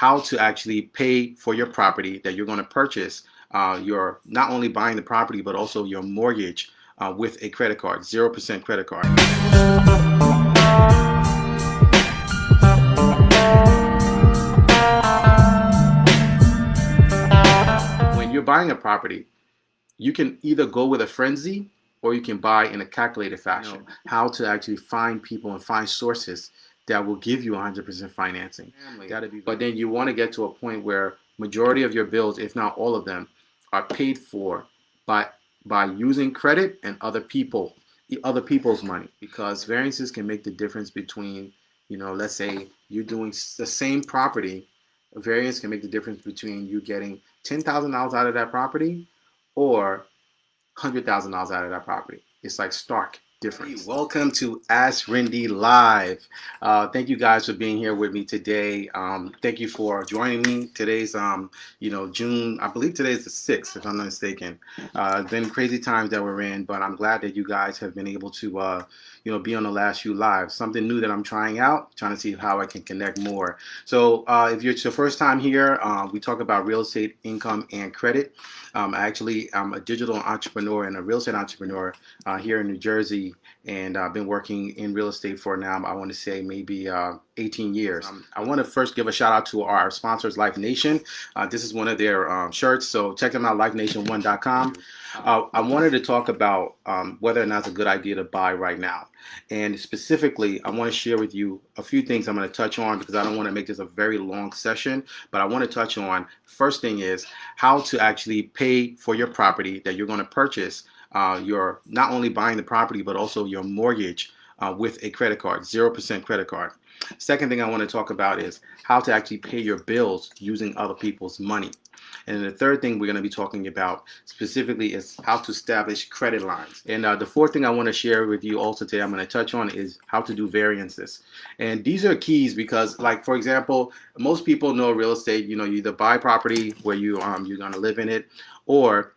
how to actually pay for your property that you're going to purchase. You're not only buying the property, but also your mortgage with a credit card, 0% credit card. When you're buying a property, you can either go with a frenzy or you can buy in a calculated fashion. How to actually find people and find sources that will give you 100% financing. But then you want to get to a point where majority of your bills, if not all of them, are paid for by using credit and other people's money, because variances can make the difference between, let's say you're doing the same property. A variance can make the difference between you getting $10,000 out of that property or $100,000 out of that property. It's like stark difference. Welcome to AskRinde Live. Thank you guys for being here with me today. Thank you for joining me. Today's June, I believe today is the 6th, if I'm not mistaken. It's been crazy times that we're in, but I'm glad that you guys have been able to be on the last few lives. Something new that I'm trying out, trying to see how I can connect more. So if it's your first time here, we talk about real estate, income, and credit. I'm a digital entrepreneur and a real estate entrepreneur here in New Jersey, and I've been working in real estate for now, I want to say maybe 18 years. I want to first give a shout out to our sponsors, Life Nation. This is one of their shirts, so check them out, lifenation1.com. I wanted to talk about whether or not it's a good idea to buy right now. And specifically, I want to share with you a few things I'm going to touch on, because I don't want to make this a very long session, but I want to touch on, first thing is how to actually pay for your property that you're going to purchase. You're not only buying the property, but also your mortgage with a credit card, 0% credit card. Second thing I want to talk about is how to actually pay your bills using other people's money. And then the third thing we're going to be talking about specifically is how to establish credit lines. And the fourth thing I want to share with you also today, I'm going to touch on, is how to do variances. And these are keys because, like, for example, most people know real estate, you either buy property where you're going to live in it, or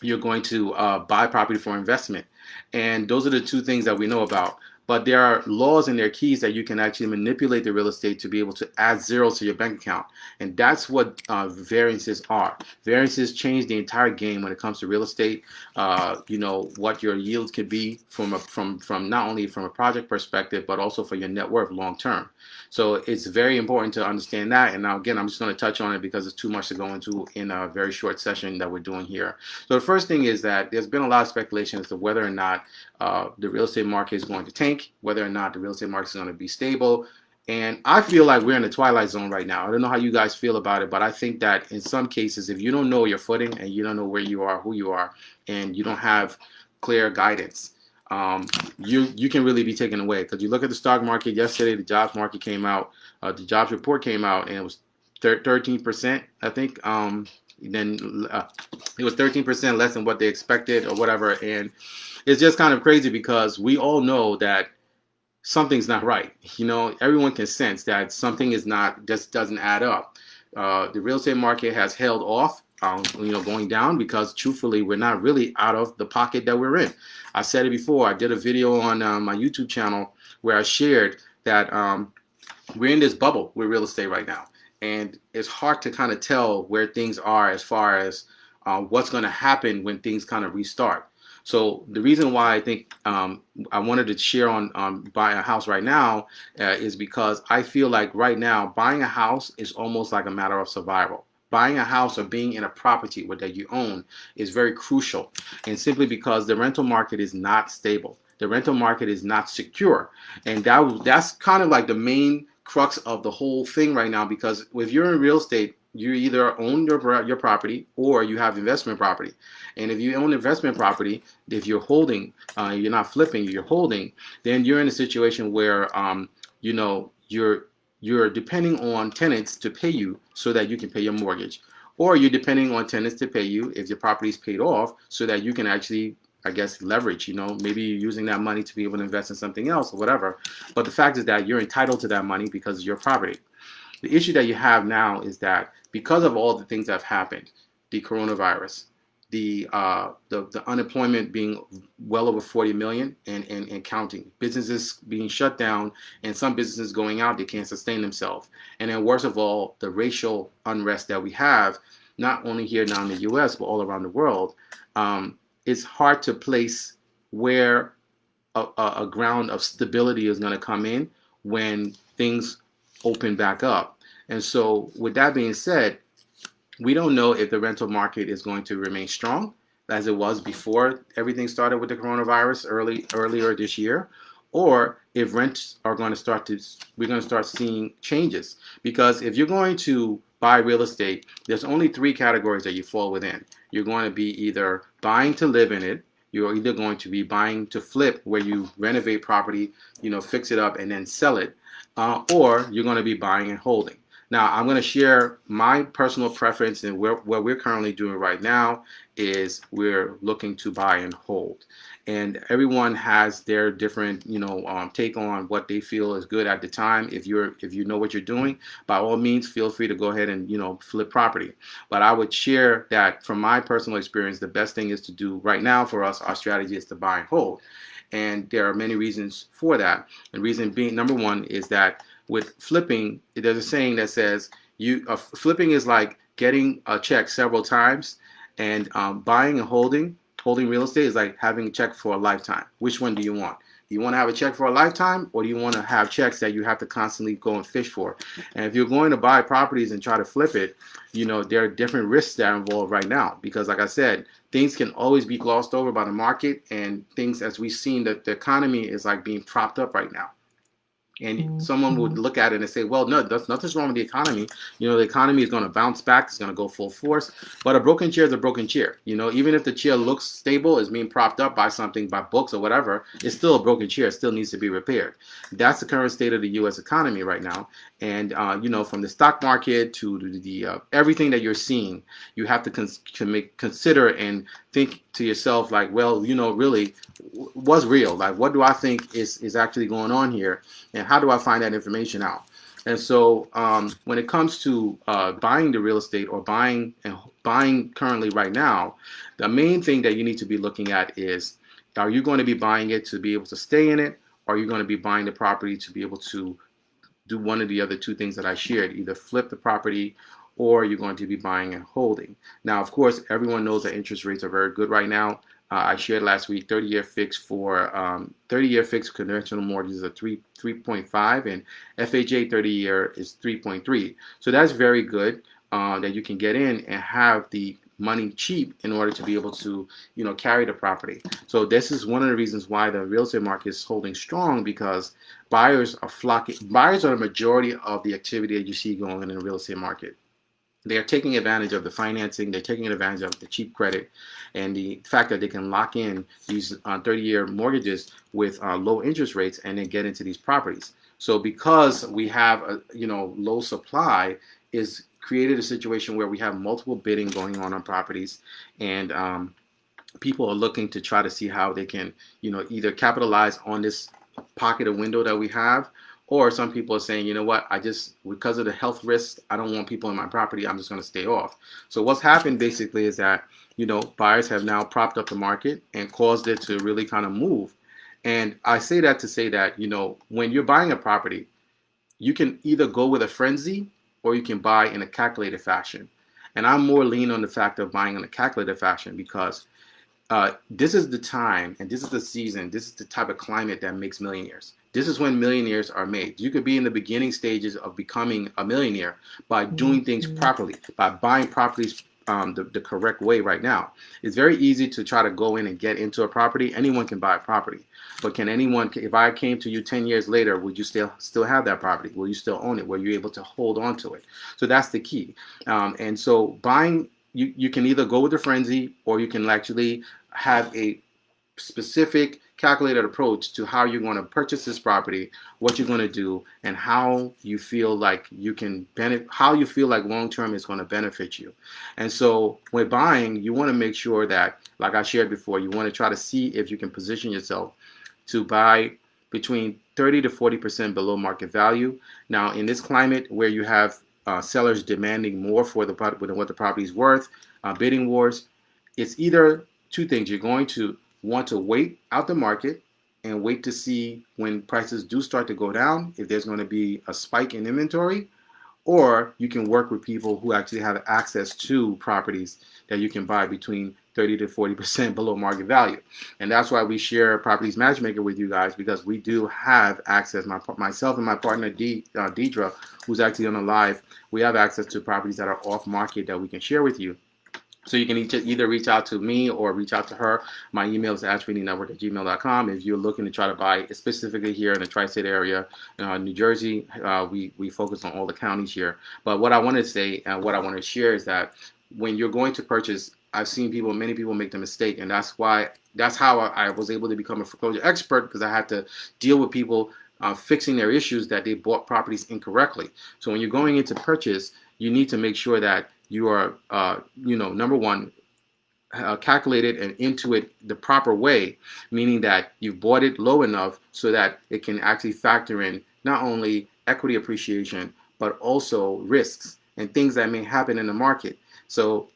you're going to buy property for investment. And those are the two things that we know about. But there are laws and there are keys that you can actually manipulate the real estate to be able to add zeros to your bank account. And that's what variances are. Variances change the entire game when it comes to real estate. What your yields could be from not only from a project perspective, but also for your net worth long term. So it's very important to understand that. And now, again, I'm just going to touch on it because it's too much to go into in a very short session that we're doing here. So the first thing is that there's been a lot of speculation as to whether or not the real estate market is going to tank, whether or not the real estate market is going to be stable. And I feel like we're in the twilight zone right now. I don't know how you guys feel about it, but I think that in some cases, if you don't know your footing and you don't know where you are, who you are, and you don't have clear guidance, you can really be taken away. Because you look at the stock market yesterday, the jobs market came out, the jobs report came out, and it was 13%, I think. Then it was 13% less than what they expected or whatever. And it's just kind of crazy because we all know that something's not right. Everyone can sense that something just doesn't add up. The real estate market has held off, going down, because truthfully, we're not really out of the pocket that we're in. I said it before. I did a video on my YouTube channel where I shared that we're in this bubble with real estate right now. And it's hard to kind of tell where things are as far as what's going to happen when things kind of restart. So the reason why I think I wanted to share on buying a house right now is because I feel like right now buying a house is almost like a matter of survival. Buying a house or being in a property that you own is very crucial, and simply because the rental market is not stable. The rental market is not secure, and that's kind of like the main crux of the whole thing right now, because if you're in real estate, you either own your property or you have investment property. And if you own investment property, if you're holding, you're not flipping, you're holding, then you're in a situation where you're depending on tenants to pay you so that you can pay your mortgage, or you're depending on tenants to pay you if your property is paid off so that you can actually, I guess, leverage, maybe you're using that money to be able to invest in something else or whatever. But the fact is that you're entitled to that money because of your property. The issue that you have now is that because of all the things that have happened, the coronavirus, the unemployment being well over 40 million and counting, businesses being shut down, and some businesses going out, they can't sustain themselves. And then worst of all, the racial unrest that we have, not only here now in the US, but all around the world. It's hard to place where a ground of stability is going to come in when things open back up. And so with that being said, we don't know if the rental market is going to remain strong as it was before everything started with the coronavirus earlier this year, or if rents are going to we're going to start seeing changes. Because if you're going to buy real estate, there's only three categories that you fall within. You're going to be either buying to live in it, you're either going to be buying to flip, where you renovate property, fix it up and then sell it, or you're going to be buying and holding. Now, I'm going to share my personal preference, and what we're currently doing right now is we're looking to buy and hold. And everyone has their different, take on what they feel is good at the time. If you know what you're doing, by all means, feel free to go ahead and, flip property. But I would share that from my personal experience, the best thing is to do right now for us, our strategy is to buy and hold. And there are many reasons for that. And reason being, number one, is that with flipping, there's a saying that says flipping is like getting a check several times, and buying and holding real estate is like having a check for a lifetime. Which one do you want? Do you want to have a check for a lifetime, or do you want to have checks that you have to constantly go and fish for? And if you're going to buy properties and try to flip it, there are different risks that are involved right now, because like I said, things can always be glossed over by the market, and things, as we've seen, that the economy is like being propped up right now. And someone would look at it and say, well, no, nothing's wrong with the economy. The economy is going to bounce back. It's going to go full force. But a broken chair is a broken chair. Even if the chair looks stable, is being propped up by something, by books or whatever, it's still a broken chair. It still needs to be repaired. That's the current state of the U.S. economy right now. And, from the stock market to the everything that you're seeing, you have to consider and think to yourself, like, well, really, what's real? Like, what do I think is actually going on here? And how do I find that information out? And so when it comes to buying the real estate, or buying currently right now, the main thing that you need to be looking at is, are you going to be buying it to be able to stay in it? Or are you going to be buying the property to be able to do one of the other two things that I shared, either flip the property, or you're going to be buying and holding? Now, of course, everyone knows that interest rates are very good right now. I shared last week 30-year fixed for 30-year fixed conventional mortgages are 3.5, and FHA 30-year is 3.3. So that's very good that you can get in and have the money cheap in order to be able to carry the property. So this is one of the reasons why the real estate market is holding strong, because buyers are flocking. Buyers are the majority of the activity that you see going on in the real estate market. They are taking advantage of the financing. They're taking advantage of the cheap credit, and the fact that they can lock in these 30-year mortgages with low interest rates and then get into these properties. So because we have a low supply, is created a situation where we have multiple bidding going on properties, and people are looking to try to see how they can either capitalize on this pocket of window that we have. Or some people are saying, what, because of the health risks, I don't want people in my property, I'm just going to stay off. So what's happened basically is that, buyers have now propped up the market and caused it to really kind of move. And I say that to say that, when you're buying a property, you can either go with a frenzy, or you can buy in a calculated fashion. And I'm more lean on the fact of buying in a calculated fashion, because this is the time, and this is the season, this is the type of climate that makes millionaires. This is when millionaires are made. You could be in the beginning stages of becoming a millionaire by doing things properly, by buying properties the correct way right now. It's very easy to try to go in and get into a property. Anyone can buy a property. But can anyone, if I came to you 10 years later, would you still have that property? Will you still own it? Were you able to hold on to it? So that's the key. And so buying, you can either go with the frenzy, or you can actually have a specific calculated approach to how you're going to purchase this property, what you're going to do, and how you feel like you can benefit, how you feel like long-term is going to benefit you. And so when buying, you want to make sure that, like I shared before, you want to try to see if you can position yourself to buy between 30 to 40% below market value. Now, in this climate where you have sellers demanding more for what the property is worth, bidding wars, it's either two things. You're going to want to wait out the market and wait to see when prices do start to go down, if there's going to be a spike in inventory, or you can work with people who actually have access to properties that you can buy between 30 to 40% below market value. And that's why we share Properties Matchmaker with you guys, because we do have access, myself and my partner Deidre, who's actually on the live, we have access to properties that are off market that we can share with you. So you can either reach out to me or reach out to her. My email is ashrindenetwork@gmail.com. If you're looking to try to buy specifically here in the tri-state area, New Jersey, we focus on all the counties here. But what I want to say and what I want to share is that when you're going to purchase, I've seen many people make the mistake, and that's how I was able to become a foreclosure expert, because I had to deal with people fixing their issues that they bought properties incorrectly. So when you're going into purchase, you need to make sure that you are, number one, calculated and into it the proper way, meaning that you've bought it low enough so that it can actually factor in not only equity appreciation, but also risks and things that may happen in the market. So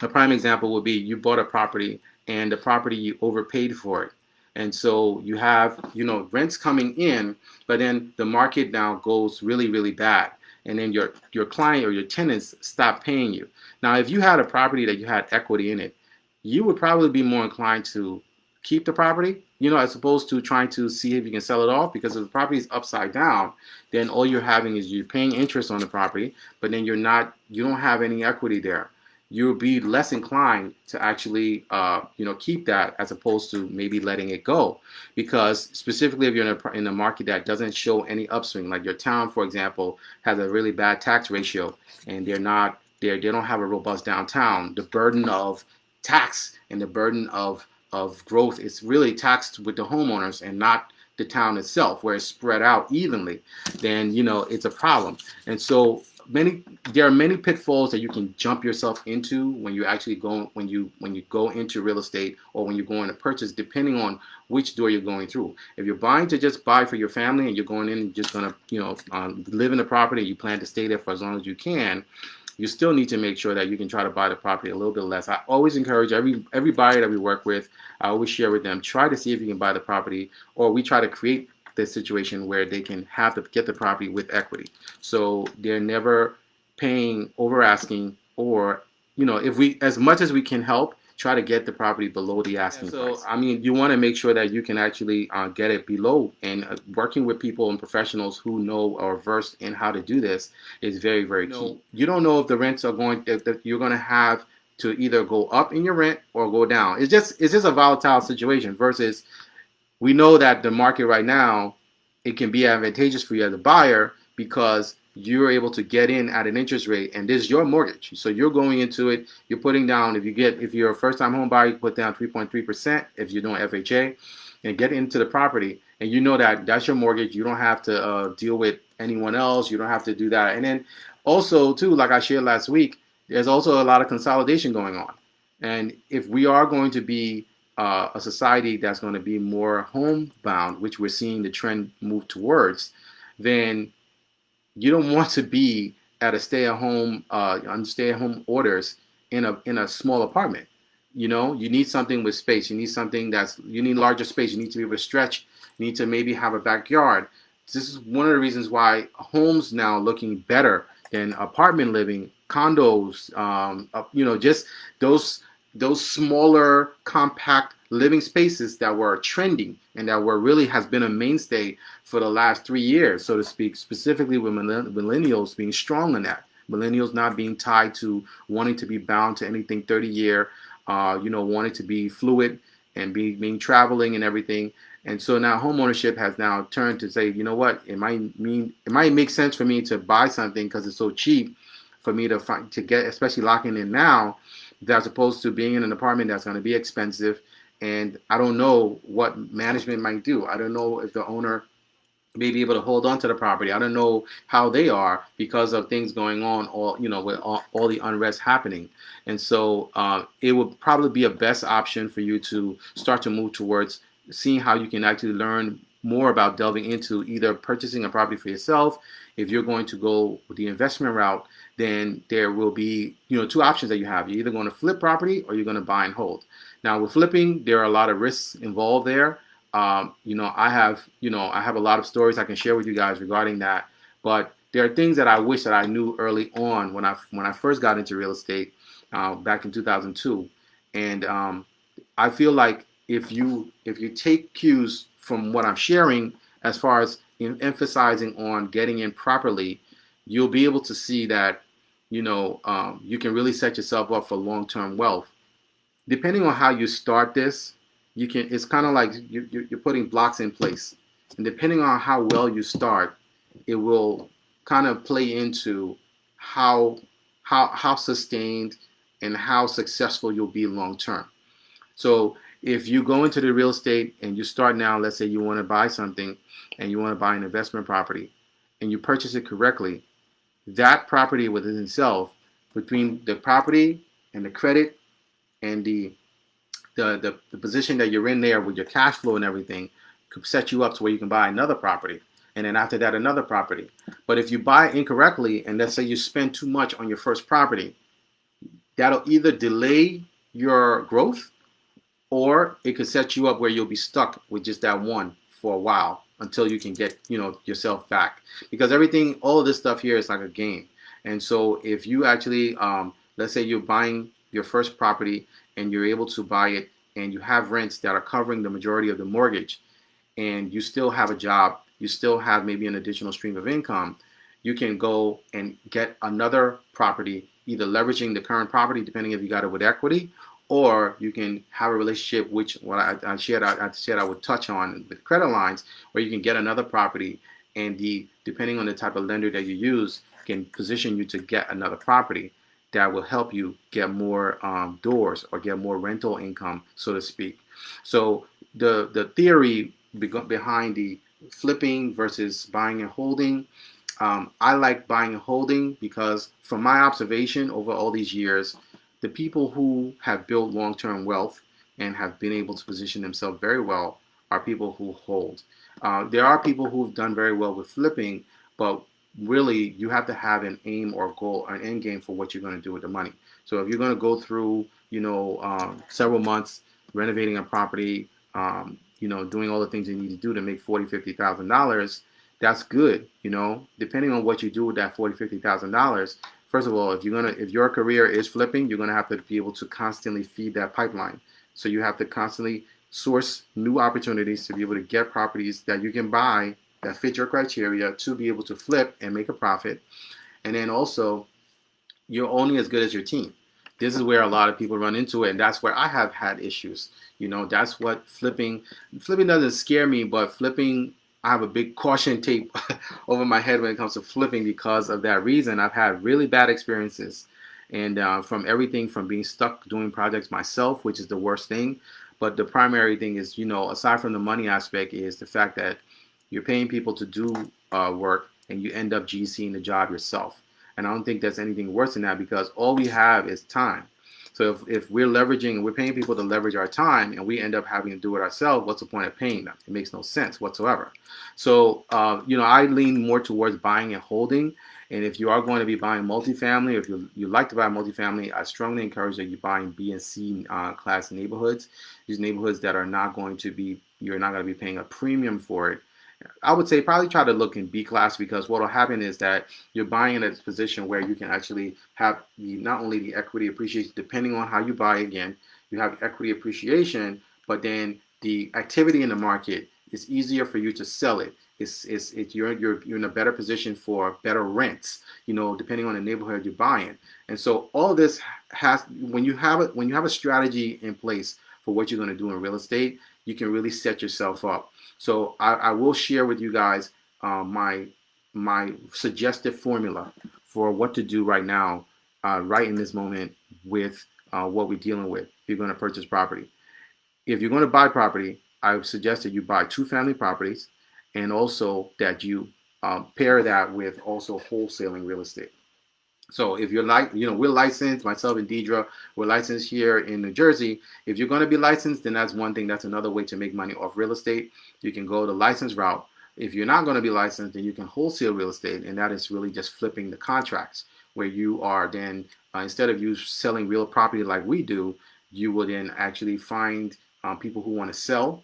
a prime example would be you bought a property and the property you overpaid for it. And so you have, rents coming in, but then the market now goes really, really bad. And then your client or your tenants stop paying you. Now, if you had a property that you had equity in it, you would probably be more inclined to keep the property, as opposed to trying to see if you can sell it off, because if the property is upside down, then all you're having is you're paying interest on the property, but then you don't have any equity there. You'll be less inclined to actually, keep that, as opposed to maybe letting it go. Because specifically, if you're in a market that doesn't show any upswing, like your town, for example, has a really bad tax ratio, and they don't have a robust downtown, the burden of tax and the burden of growth is really taxed with the homeowners and not the town itself, where it's spread out evenly, then it's a problem. And so there are many pitfalls that you can jump yourself into when you actually when you go into real estate, or when you're going to purchase, depending on which door you're going through. If you're buying to just buy for your family and you're going in and just going to live in the property, you plan to stay there for as long as you can, you still need to make sure that you can try to buy the property a little bit less. I always encourage every buyer that we work with, I always share with them, try to see if you can buy the property, or we try to create the situation where they can get the property with equity. So they're never paying over asking, or, if we, as much as we can help, try to get the property below the asking price. I mean, you want to make sure that you can actually get it below, and working with people and professionals who know or versed in how to do this is very, very key. You don't know if the rents are if you're going to have to either go up in your rent or go down. It's just a volatile situation, versus we know that the market right now, it can be advantageous for you as a buyer, because you're able to get in at an interest rate, and this is your mortgage. So you're going into it, you're putting down, if you're a first-time home buyer, you put down 3.3% if you're doing FHA, and get into the property, and you know that that's your mortgage. You don't have to deal with anyone else. You don't have to do that. And then also, too, like I shared last week, there's also a lot of consolidation going on. And if we are going to be a society that's going to be more homebound, which we're seeing the trend move towards, then you don't want to be at a stay-at-home orders in a small apartment. You need something with space. You need larger space. You need to be able to stretch. You need to maybe have a backyard. This is one of the reasons why homes now looking better than apartment living, condos. Just those smaller, compact living spaces that were trending and that really has been a mainstay for the last 3 years, so to speak, specifically with millennials being strong in that. Millennials not being tied to wanting to be bound to anything 30-year, wanting to be fluid and being traveling and everything. And so now home ownership has now turned to say, you know what, it might make sense for me to buy something because it's so cheap for me to get, especially locking in now, as opposed to being in an apartment that's going to be expensive. And I don't know what management might do. I don't know if the owner may be able to hold on to the property. I don't know how they are because of things going on, with all the unrest happening. And so it would probably be a best option for you to start to move towards seeing how you can actually learn more about delving into either purchasing a property for yourself. If you're going to go with the investment route, then there will be, two options that you have. You're either going to flip property or you're going to buy and hold. Now with flipping, there are a lot of risks involved there. I have a lot of stories I can share with you guys regarding that. But there are things that I wish that I knew early on when I first got into real estate back in 2002. And I feel like if you take cues from what I'm sharing, as far as emphasizing on getting in properly, you'll be able to see that you can really set yourself up for long-term wealth. Depending on how you start this, it's kind of like you're putting blocks in place, and depending on how well you start, it will kind of play into how sustained and how successful you'll be long term. So if you go into the real estate and you start now, let's say you want to buy something and you want to buy an investment property and you purchase it correctly, that property within itself, between the property and the credit and the position that you're in there with your cash flow and everything, could set you up to where you can buy another property, and then after that another property. But if you buy incorrectly, and let's say you spend too much on your first property, that'll either delay your growth, or it could set you up where you'll be stuck with just that one for a while until you can get yourself back. Because all of this stuff here is like a game. And so if you actually let's say you're buying your first property and you're able to buy it and you have rents that are covering the majority of the mortgage, and you still have a job, you still have maybe an additional stream of income, you can go and get another property, either leveraging the current property, depending if you got it with equity, or you can have a relationship, which what I said I would touch on with credit lines, where you can get another property, and depending on the type of lender that you use, can position you to get another property that will help you get more doors or get more rental income, so to speak. So the theory behind the flipping versus buying and holding, I like buying and holding because from my observation over all these years, the people who have built long-term wealth and have been able to position themselves very well are people who hold. There are people who've done very well with flipping, but really you have to have an aim or goal or an end game for what you're going to do with the money. So if you're going to go through several months renovating a property, doing all the things you need to do to make $40,000-$50,000, that's good. Depending on what you do with that $40,000-$50,000, first of all, if your career is flipping, you're going to have to be able to constantly feed that pipeline. So you have to constantly source new opportunities to be able to get properties that you can buy that fit your criteria to be able to flip and make a profit. And then also, you're only as good as your team. This is where a lot of people run into it, and that's where I have had issues. That's what flipping doesn't scare me, but flipping, I have a big caution tape over my head when it comes to flipping because of that reason. I've had really bad experiences, and from everything from being stuck doing projects myself, which is the worst thing. But the primary thing is, aside from the money aspect, is the fact that you're paying people to do work and you end up GCing the job yourself. And I don't think there's anything worse than that, because all we have is time. So if we're leveraging and we're paying people to leverage our time and we end up having to do it ourselves, what's the point of paying them? It makes no sense whatsoever. So, I lean more towards buying and holding. And if you are going to be buying multifamily, if you like to buy multifamily, I strongly encourage that you buy in B and C class neighborhoods. These neighborhoods that are not going to be, you're not going to be paying a premium for it. I would say probably try to look in B class, because what will happen is that you're buying in a position where you can actually have not only the equity appreciation, depending on how you buy, again, you have equity appreciation, but then the activity in the market is easier for you to sell it. You're in a better position for better rents, depending on the neighborhood you're buying. And so all this has, when you have a strategy in place for what you're going to do in real estate, you can really set yourself up. So I will share with you guys my suggested formula for what to do right now, right in this moment, with what we're dealing with. If you're going to purchase property, if you're going to buy property, I would suggest that you buy 2-family properties, and also that you pair that with also wholesaling real estate. So if you're like, we're licensed, myself and Deidre, we're licensed here in New Jersey. If you're going to be licensed, then that's one thing. That's another way to make money off real estate. You can go the license route. If you're not going to be licensed, then you can wholesale real estate, and that is really just flipping the contracts, where you are then, instead of you selling real property like we do, you will then actually find people who want to sell,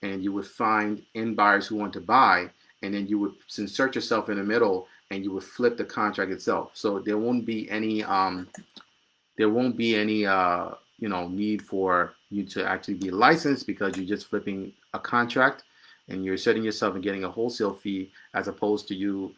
and you would find end buyers who want to buy, and then you would insert yourself in the middle, and you would flip the contract itself. So there won't be any need for you to actually be licensed, because you're just flipping a contract and you're setting yourself and getting a wholesale fee, as opposed to you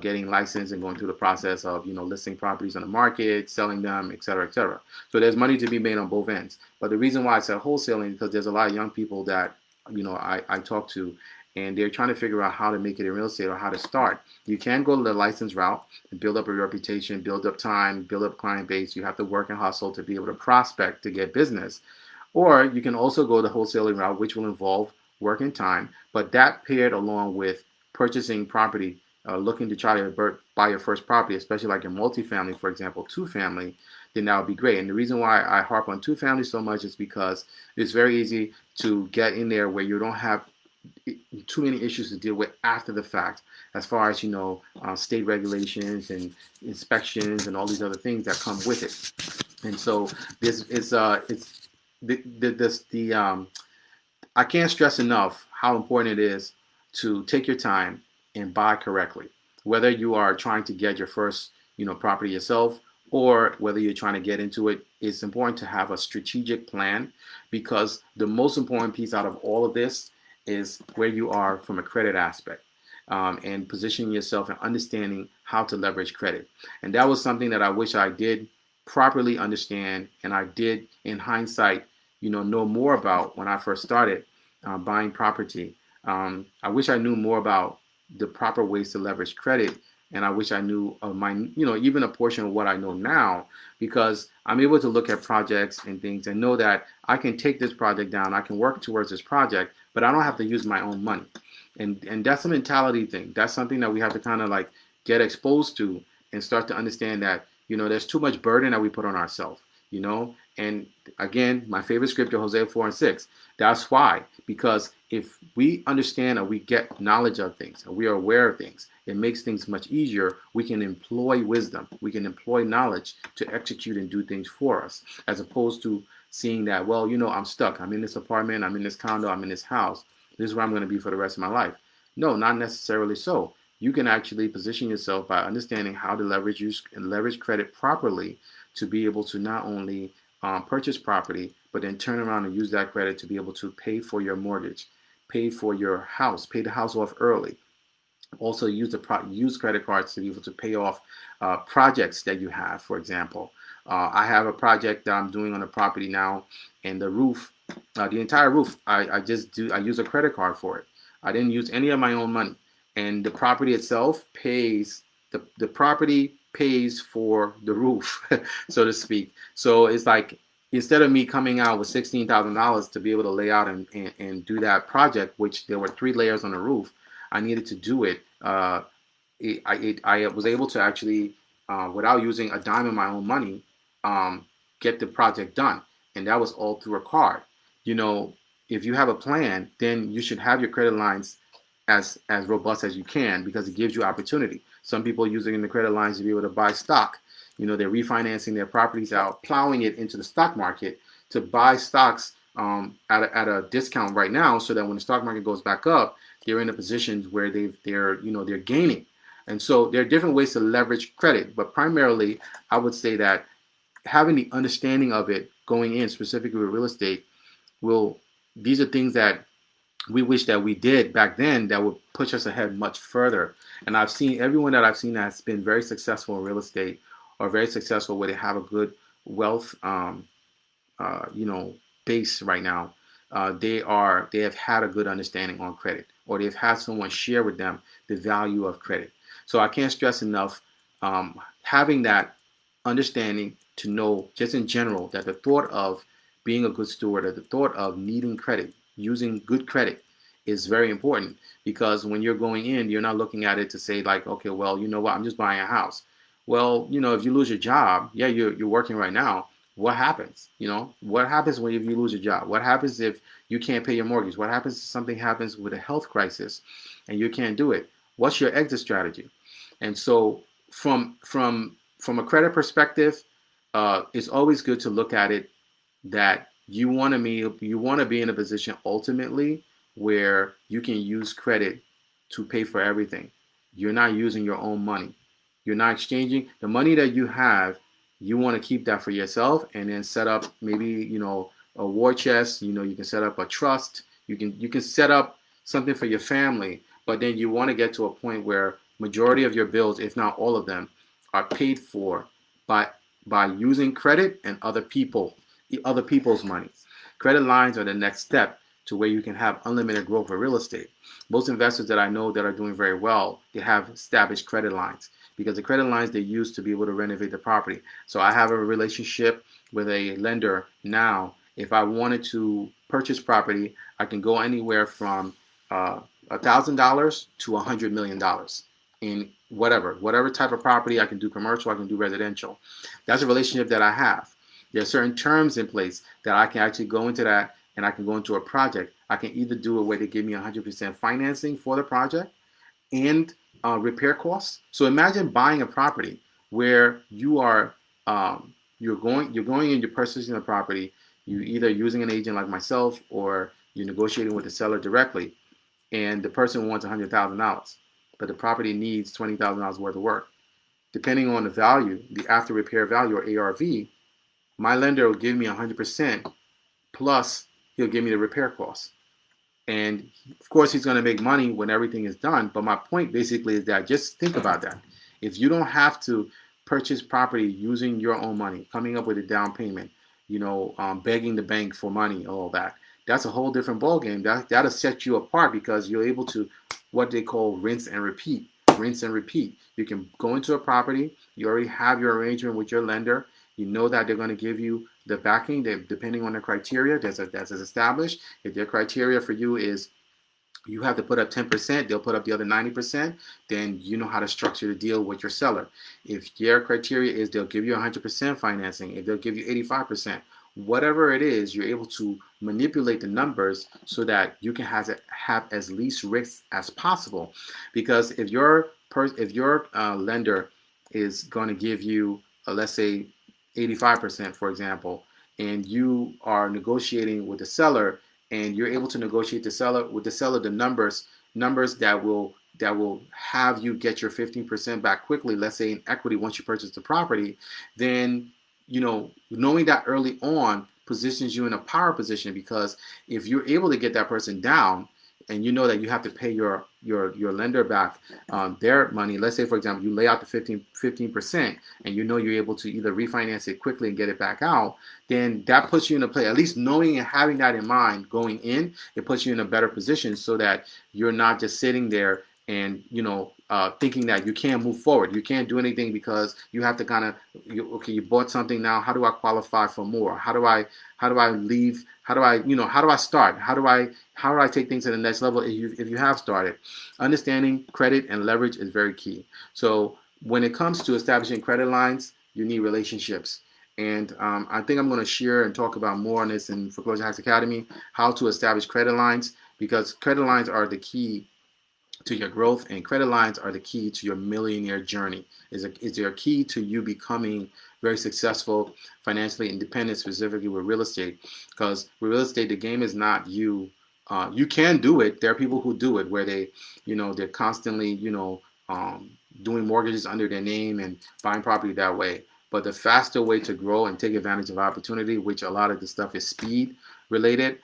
getting licensed and going through the process of listing properties on the market, selling them, et cetera, et cetera. So there's money to be made on both ends. But the reason why I said wholesaling is because there's a lot of young people that I talk to, and they're trying to figure out how to make it in real estate or how to start. You can go the license route and build up a reputation, build up time, build up client base. You have to work and hustle to be able to prospect, to get business. Or you can also go the wholesaling route, which will involve work and time, but that paired along with purchasing property, looking to try to buy your first property, especially like in multifamily, for example, two-family, then that would be great. And the reason why I harp on two-family so much is because it's very easy to get in there where you don't have too many issues to deal with after the fact, as far as state regulations and inspections and all these other things that come with it. And so I can't stress enough how important it is to take your time and buy correctly, whether you are trying to get your first property yourself, or whether you're trying to get into it. It's important to have a strategic plan, because the most important piece out of all of this is where you are from a credit aspect, and positioning yourself and understanding how to leverage credit. And that was something that I wish I did properly understand, and I did in hindsight, know more about when I first started buying property. I wish I knew more about the proper ways to leverage credit, and I wish I knew of my, even a portion of what I know now, because I'm able to look at projects and things and know that I can take this project down, I can work towards this project, but I don't have to use my own money. And that's a mentality thing. That's something that we have to kind of like get exposed to and start to understand that, there's too much burden that we put on ourselves, And again, my favorite scripture, Hosea 4:6. That's why, because if we understand or we get knowledge of things and we are aware of things, it makes things much easier. We can employ wisdom. We can employ knowledge to execute and do things for us, as opposed to seeing that, well, I'm stuck. I'm in this apartment. I'm in this condo. I'm in this house. This is where I'm going to be for the rest of my life. No, not necessarily so. You can actually position yourself by understanding how to leverage credit properly, to be able to not only purchase property, but then turn around and use that credit to be able to pay for your mortgage, pay for your house, pay the house off early. Also use credit cards to be able to pay off projects that you have. For example, I have a project that I'm doing on a property now, and the roof, the entire roof, I use a credit card for it. I didn't use any of my own money, and the property itself pays the property pays for the roof, so to speak. So it's like, instead of me coming out with $16,000 to be able to lay out and do that project, which there were 3 layers on the roof, I needed to do it. I was able to actually, without using a dime of my own money, get the project done. And that was all through a card. If you have a plan, then you should have your credit lines as robust as you can, because it gives you opportunity. Some people are using the credit lines to be able to buy stock. They're refinancing their properties out, plowing it into the stock market to buy stocks at a discount right now, so that when the stock market goes back up, they're in a position where they're gaining. And so there are different ways to leverage credit, but primarily I would say that having the understanding of it going in, specifically with real estate, these are things that we wish that we did back then that would push us ahead much further. And I've seen everyone that I've seen that has been very successful in real estate, or very successful where they have a good wealth base right now. They have had a good understanding on credit, or they've had someone share with them the value of credit. So I can't stress enough having that understanding to know, just in general, that the thought of being a good steward, or the thought of needing credit, using good credit, is very important. Because when you're going in, you're not looking at it to say like, okay, well, you know what, I'm just buying a house. Well, if you lose your job, yeah, you're working right now. What happens? What happens if you lose your job? What happens if you can't pay your mortgage? What happens if something happens with a health crisis and you can't do it? What's your exit strategy? And so from a credit perspective, it's always good to look at it that you want to be in a position ultimately where you can use credit to pay for everything. You're not using your own money. You're not exchanging the money that you have. You want to keep that for yourself and then set up maybe, a war chest. You can set up a trust. You can set up something for your family, but then you want to get to a point where majority of your bills, if not all of them, are paid for by by using credit and other people's money. Credit lines are the next step to where you can have unlimited growth of real estate. Most investors that I know that are doing very well, they have established credit lines because the credit lines they use to be able to renovate the property. So I have a relationship with a lender now. If I wanted to purchase property, I can go anywhere from $1,000 to $100 million in whatever type of property. I can do commercial, I can do residential. That's a relationship that I have. There are certain terms in place that I can actually go into that, and I can go into a project. I can either do it where they give me 100% financing for the project and repair costs. So imagine buying a property where you're going and you're purchasing a property. You either using an agent like myself or you're negotiating with the seller directly, and the person wants $100,000, but the property needs $20,000 worth of work. Depending on the value, the after repair value or ARV, my lender will give me 100% plus he'll give me the repair costs. And of course, he's going to make money when everything is done. But my point basically is that just think about that. If you don't have to purchase property using your own money, coming up with a down payment, begging the bank for money, all that, that's a whole different ballgame. That'll set you apart because you're able to what they call rinse and repeat. Rinse and repeat. You can go into a property. You already have your arrangement with your lender. You know that they're going to give you the backing depending on the criteria that's established. If their criteria for you is you have to put up 10%, they'll put up the other 90%, then you know how to structure the deal with your seller. If their criteria is they'll give you 100% financing, if they'll give you 85%, whatever it is, you're able to manipulate the numbers so that you can have as least risk as possible. Because if your lender is going to give you, let's say, 85%, for example, and you are negotiating with the seller, and you're able to negotiate with the seller the numbers that will have you get your 15% back quickly, let's say in equity once you purchase the property, then knowing that early on positions you in a power position, because if you're able to get that person down and you know that you have to pay your lender back their money. Let's say, for example, you lay out the 15% and you know you're able to either refinance it quickly and get it back out, then that puts you in a place, at least knowing and having that in mind going in, it puts you in a better position so that you're not just sitting there and thinking that you can't move forward. You can't do anything because you have to kind of, you bought something now. How do I qualify for more? How do I leave? How do I start? How do I take things to the next level if you have started? Understanding credit and leverage is very key. So when it comes to establishing credit lines, you need relationships. And I think I'm going to share and talk about more on this in Foreclosure Hacks Academy, how to establish credit lines, because credit lines are the key to your growth, and credit lines are the key to your millionaire journey. Is their key to you becoming very successful, financially independent, specifically with real estate. Because with real estate, the game is not you. You can do it. There are people who do it where they're constantly doing mortgages under their name and buying property that way. But the faster way to grow and take advantage of opportunity, which a lot of the stuff is speed related,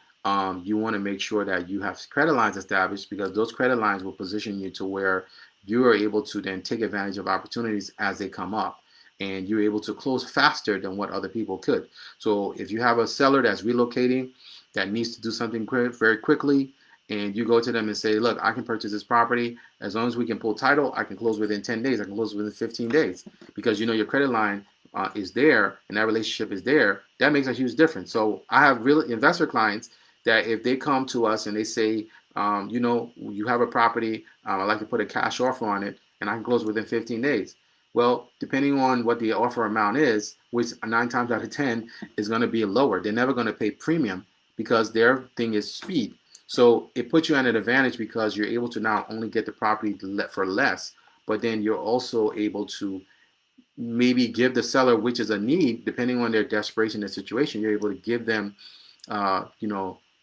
you want to make sure that you have credit lines established, because those credit lines will position you to where you are able to then take advantage of opportunities as they come up, and you're able to close faster than what other people could. So if you have a seller that's relocating that needs to do something very quickly, and you go to them and say, look, I can purchase this property. As long as we can pull title, I can close within 10 days. I can close within 15 days. Because your credit line is there and that relationship is there. That makes a huge difference. So I have real investor clients that if they come to us and they say, you have a property, I'd like to put a cash offer on it, and I can close within 15 days. Well, depending on what the offer amount is, which 9 times out of 10 is going to be lower. They're never going to pay premium because their thing is speed. So it puts you at an advantage because you're able to not only get the property for less, but then you're also able to maybe give the seller, which is a need, depending on their desperation and situation, you're able to give them,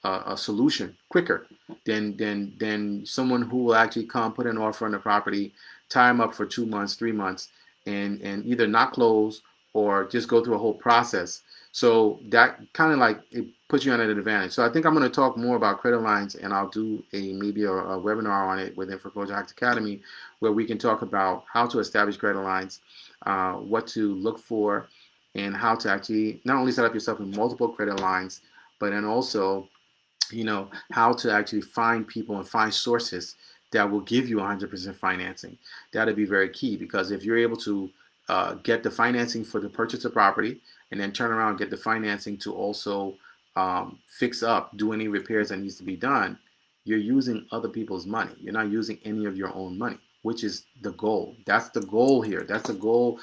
a solution quicker than someone who will actually come put an offer on the property, tie them up for 2 months, 3 months, and either not close or just go through a whole process. So that kind of like it puts you on an advantage. So I think I'm going to talk more about credit lines, and I'll do maybe a webinar on it within Foreclosure Hacks Academy, where we can talk about how to establish credit lines, what to look for, and how to actually not only set up yourself in multiple credit lines, but then also, how to actually find people and find sources that will give you 100% financing. That'll be very key, because if you're able to get the financing for the purchase of property and then turn around and get the financing to also fix up, do any repairs that needs to be done, you're using other people's money. You're not using any of your own money, which is the goal. That's the goal here. That's the goal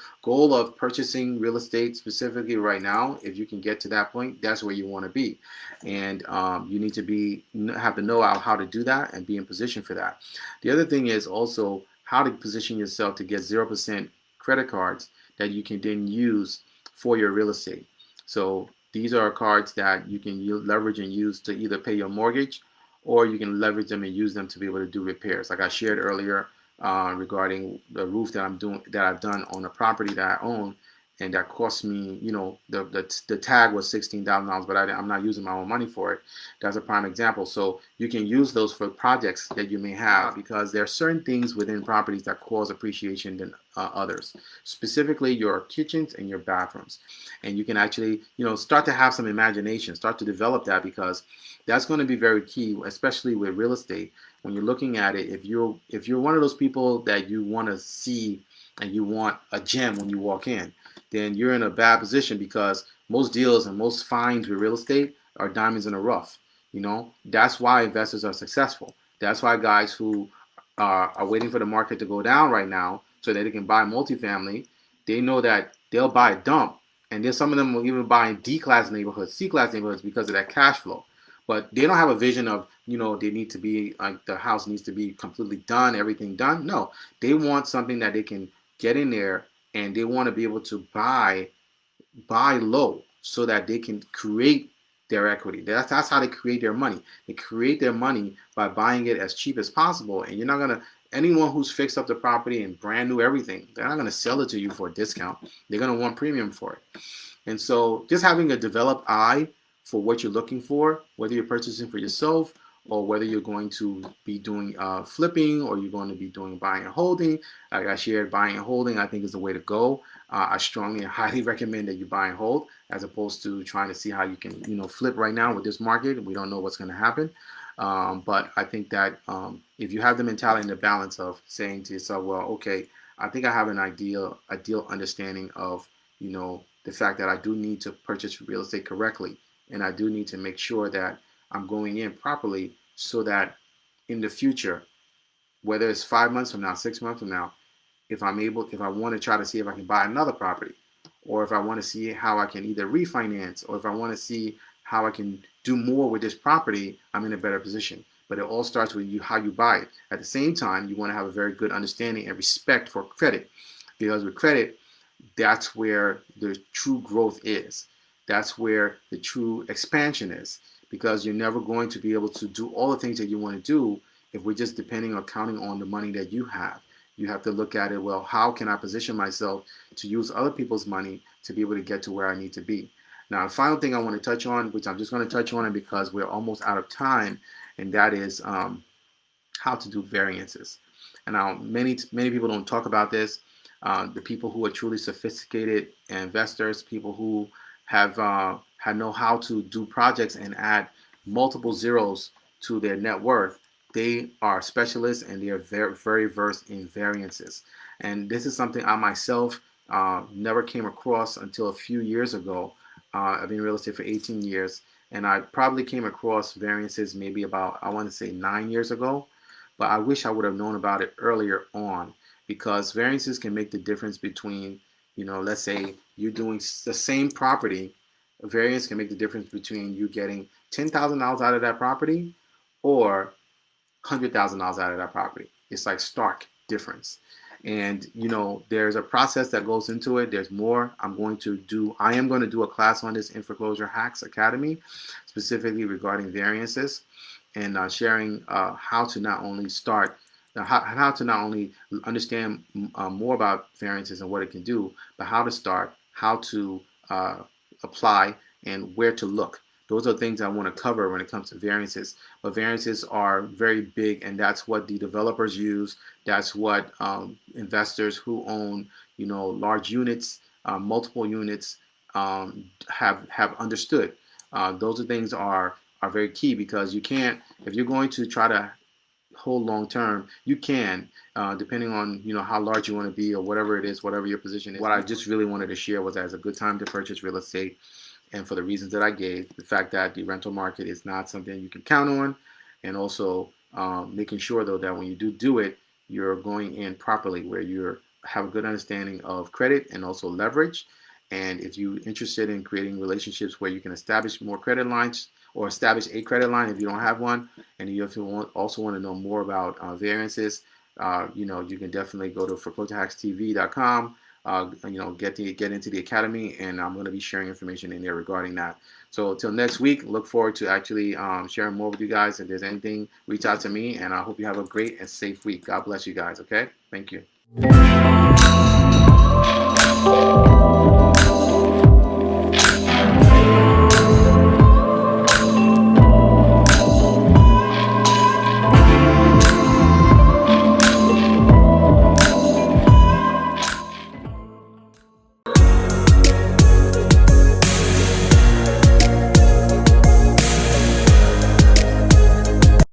of purchasing real estate specifically right now. If you can get to that point, that's where you want to be. And you need to have to know how to do that and be in position for that. The other thing is also how to position yourself to get 0% credit cards that you can then use for your real estate. So these are cards that you can leverage and use to either pay your mortgage, or you can leverage them and use them to be able to do repairs. Like I shared earlier regarding the roof that I've done on a property that I own, and that cost me, the tag was $16,000, but I'm not using my own money for it. That's a prime example. So you can use those for projects that you may have, because there are certain things within properties that cause appreciation than others, specifically your kitchens and your bathrooms. And you can actually, start to have some imagination, start to develop that, because that's going to be very key, especially with real estate. When you're looking at it, if you're one of those people that you want to see and you want a gem when you walk in, then you're in a bad position, because most deals and most finds with real estate are diamonds in the rough. That's why investors are successful. That's why guys who are waiting for the market to go down right now so that they can buy multifamily, they know that they'll buy a dump, and then some of them will even buy in D-class neighborhoods, C-class neighborhoods, because of that cash flow. But they don't have a vision of, they need to be like, the house needs to be completely done, everything done. No, they want something that they can get in there, and they want to be able to buy low so that they can create their equity. That's how they create their money. They create their money by buying it as cheap as possible. And you're not going to, anyone who's fixed up the property and brand new everything, they're not going to sell it to you for a discount. They're going to want premium for it. And so just having a developed eye for what you're looking for, whether you're purchasing for yourself or whether you're going to be doing flipping, or you're going to be doing buying and holding. Like I shared, buying and holding I think is the way to go. I strongly and highly recommend that you buy and hold, as opposed to trying to see how you can flip right now with this market. We don't know what's going to happen. But I think that if you have the mentality and the balance of saying to yourself, well, okay, I think I have an ideal understanding of the fact that I do need to purchase real estate correctly, and I do need to make sure that I'm going in properly, so that in the future, whether it's 5 months from now, 6 months from now, if I want to try to see if I can buy another property, or if I want to see how I can either refinance, or if I want to see how I can do more with this property, I'm in a better position. But it all starts with how you buy it. At the same time, you want to have a very good understanding and respect for credit, because with credit, that's where the true growth is. That's where the true expansion is, because you're never going to be able to do all the things that you want to do if we're just depending or counting on the money that you have. You have to look at it, well, how can I position myself to use other people's money to be able to get to where I need to be? Now, the final thing I want to touch on, which I'm just going to touch on it because we're almost out of time, and that is how to do variances. And now many people don't talk about this. The people who are truly sophisticated investors, people who have know how to do projects and add multiple zeros to their net worth, they are specialists, and they are very, very versed in variances. And this is something I myself never came across until a few years ago. I've been in real estate for 18 years, and I probably came across variances maybe about, I want to say 9 years ago, but I wish I would have known about it earlier on. because variances can make the difference between, let's say you're doing the same property. A variance can make the difference between you getting $10,000 out of that property or $100,000 out of that property. It's like stark difference. And there's a process that goes into it. There's more. I am going to do a class on this in Foreclosure Hacks Academy, specifically regarding variances, and sharing how to not only understand more about variances and what it can do, but how to start, how to apply, and where to look. Those are things I want to cover when it comes to variances. But variances are very big, and that's what the developers use. That's what investors who own, large units, multiple units, have understood. Those are things are very key, because you can't, if you're going to try to hold long term, you can, depending on how large you want to be or whatever it is, whatever your position is. What I just really wanted to share was that it's a good time to purchase real estate. And for the reasons that I gave, the fact that the rental market is not something you can count on, and also making sure though that when you do it, you're going in properly, where you have a good understanding of credit and also leverage. And if you're interested in creating relationships where you can establish more credit lines, or establish a credit line if you don't have one, and you also want to know more about variances, you can definitely go to ForeclosureHacksTV.com. Get into the academy, and I'm going to be sharing information in there regarding that. So until next week, look forward to actually sharing more with you guys. If there's anything, reach out to me, and I hope you have a great and safe week. God bless you guys. Okay, thank you.